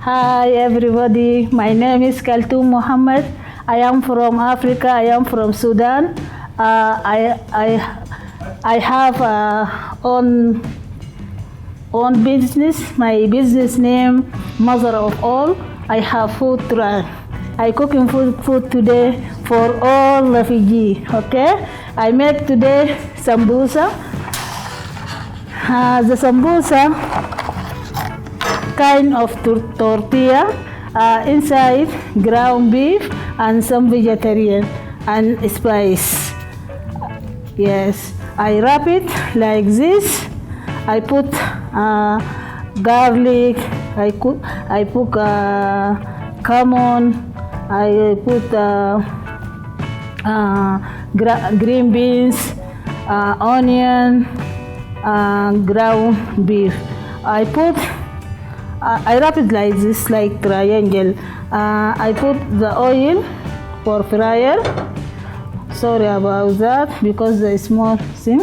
Hi everybody, my name is Kaltoum Mohammed. I am from Africa. I am from Sudan. I have own business. My business name Mother of All. I have food truck. I cooking food today for all refugees. Okay, I make today sambusa. The sambusa kind of tortilla, inside ground beef and some vegetarian and spice. Yes, I wrap it like this. I put garlic. I put cumin. I put green beans, onion, ground beef. I wrap it like this, like triangle. I put the oil for fryer. Sorry about that because the small thing.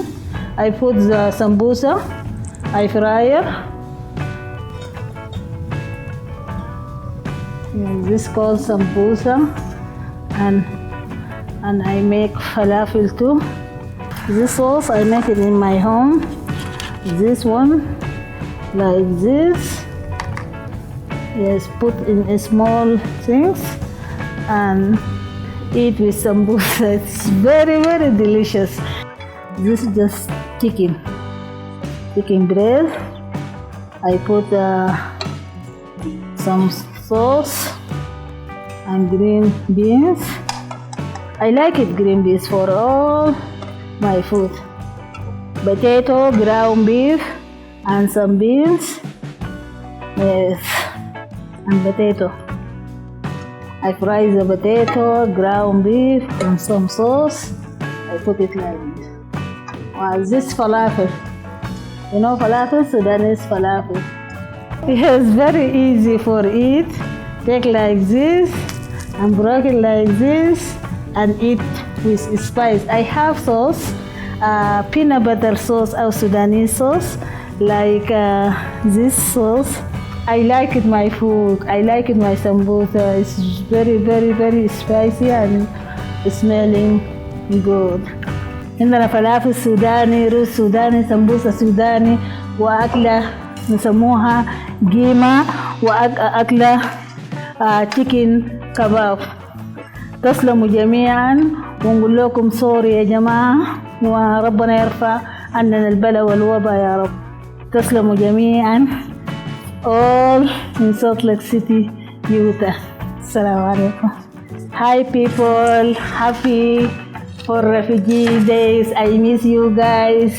I put the sambusa. I fryer. This called sambusa, and I make falafel too. This sauce I make it in my home. This one like this. Yes, put in small things and eat with sambusa. It's very, very delicious. This is just chicken bread. I put some sauce and green beans. I like it green beans for all my food. Potato, ground beef, and some beans. Yes. And potato. I fry the potato, ground beef, and some sauce. I put it like this. Wow, this falafel. You know falafel? Sudanese falafel. It's very easy for eat. Take like this and break it like this and eat with spice. I have sauce, peanut butter sauce or Sudanese sauce, like this sauce. I like it my food. I like it my sambusa. It's very, very, very spicy and smelling good. عندنا فلافل سوداني، رز سوداني، سمبوسة سوداني، وأكلة نسموها قيمة، وأكلة تشيكن كباب. تسلموا جميعا ونقول لكم سوري يا جماعة، وربنا يرفع عننا البلاء والوباء يا رب. تسلموا جميعا. All in Salt Lake City, Utah. Assalamu alaikum. Hi people, happy for Refugee Days. I miss you guys.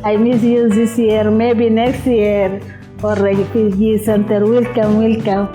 I miss you this year, maybe next year for Refugee Center. Welcome, welcome.